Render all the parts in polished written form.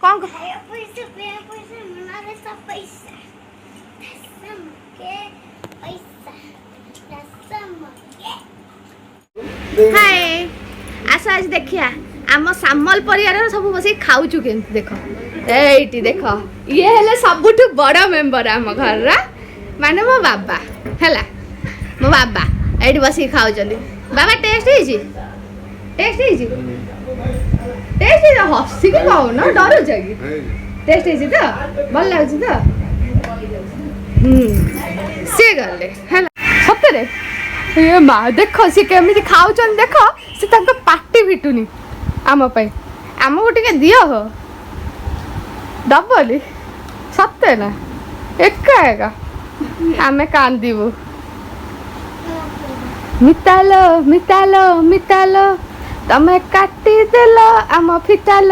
कौन हाय आस आज देखिया आम सामल परिवार सब बस खाऊचु के देख ये देख ये हेले सबुठु बड़ मेंबर आम घर माने मो बाबा हैला मो बाबा एठी बस खाऊ बाबा टेस्ट हसी के कहू ना डर कि टेस्ट तो भल लगे तो सी गले सतरे ये माँ देख सी केमी खाऊ देख सी पाटी फिटुनी आम आमको टे दियो हो डबली सत्य ना एका एका आम कांदबू मितालो मितालो मितालो तमे काटिदेल आम फिटाल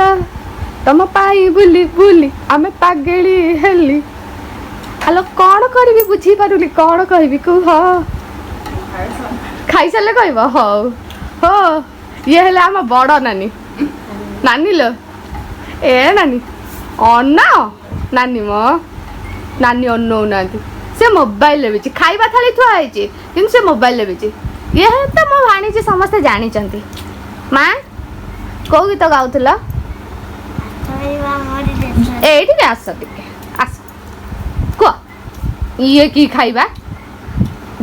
तम पाई बुली बुली आम पागेली हेली आलो कौन करी बुझी पारुनी कौन कहि कह खाई सारे कह हो हो ये हेले आम बड़ नानी नानी लो ए नानी अना नानी मो नानी अनौ ना से मोबाइल भी खाइबा थाली थुआ कि से मोबाइल भी ये तो मो भाणी समस्ते जानी माँ कौ गीत गाउल ये आस टे आस कह ये कि खाइबा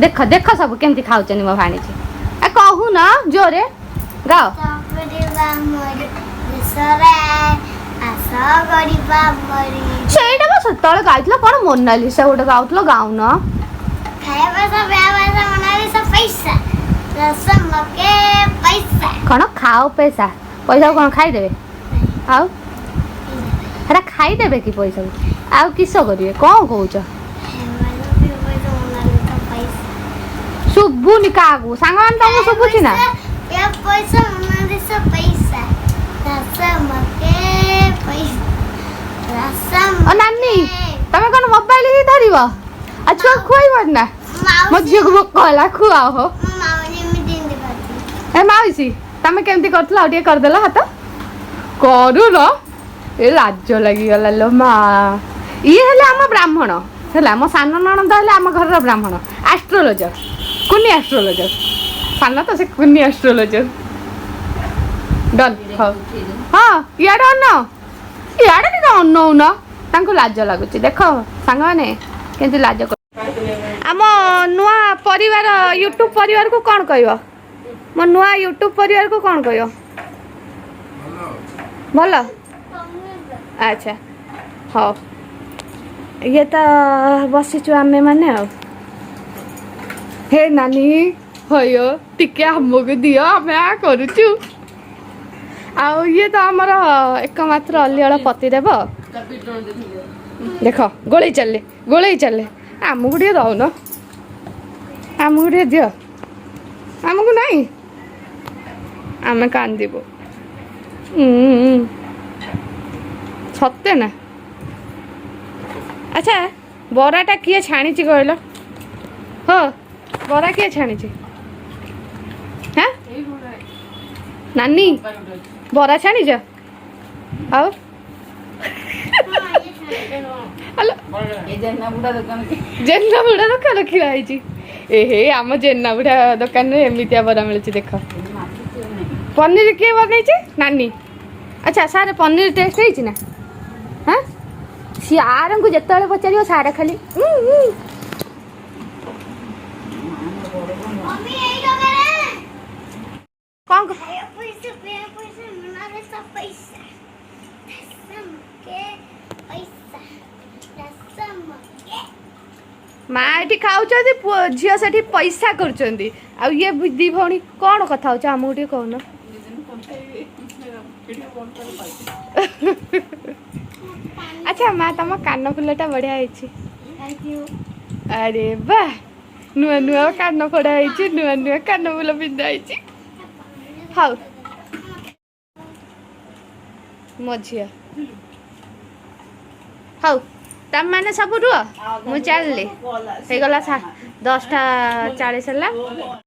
देख देख सब केमती खाऊ मो भाणी कहू न जोरे गाओ ସେଇଟା ସେତେବେଳେ ଗାଇଥିଲ କଣ ମୋନାଲିସା ଗୋଟେ ଗାଉଥିଲ ଗାଉନ କଣ ଖାଅ ପଇସା ପଇସା କଣ ଖାଇଦେବେ ଆଉ ହେରା ଖାଇଦେବେ କି ପଇସା ଆଉ କିସ କରିବେ କଣ କହୁଛ ଶୁଭୁନି କାହାକୁ ସାଙ୍ଗମାନେ ତମକୁ ଶୁଭୁଛି ନା नानी तमें कौन मोबाइल ही धरिव छुआ खुआब ना मो झील को भोक है खुआओ हो ए मौसी तमें केमती कर करदेल हाथ करू न ए लाज लगिगला लो माँ ये हेले आम ब्राह्मण है मो सान नणंद हेले आम घर ब्राह्मण एस्ट्रोलोजर कुनी एस्ट्रोलोजर सान तो से कुनी एस्ट्रोलोजर डन हाँ इे अन्न इे टे अनौ न लाज लगुच देख सांग मैंने के लाज आम नुआ परिवार यूट्यूब परिवार को कौन कह मो नुआ यूट्यूब परिवार को कौन कह भल अच्छा हाँ ये तो बसीचु आमे माने हे नानी हो टिके आमको दियो आम करुचु आउ ये तो आमर एकमात्र अलियाल पतिदेव देख गोले चले आमको टे दौन आमको टे दियो आमको नहीं आम कांदबू सत्य ना अच्छा बराटा किए छाणी कहल हो बरा किए छाणी हाँ नानी बरा छाणी आओ जेना बुढ़ा दुकान खिलाई एहे आम जेना बुढ़ा दुकान एमती बरा मिलूँ देख पनीर किए बन नानी अच्छा सारे पनीर टेस्ट है ना हाँ सी आर को जिते पचार सारे खाली कौन माँ ये खाऊ झील से पैसा कर ये दी भौणी कौन कथा हो आमको टे कहन अच्छा माँ तुम कान फुलटा बढ़िया है अरे वाह नुआ नुआ कान फोड़ा है नुआ नुआ कान फुल पिंधा है हाँ मो झी हाँ तम मैंने सब रुह मुझे चल 10:40 है।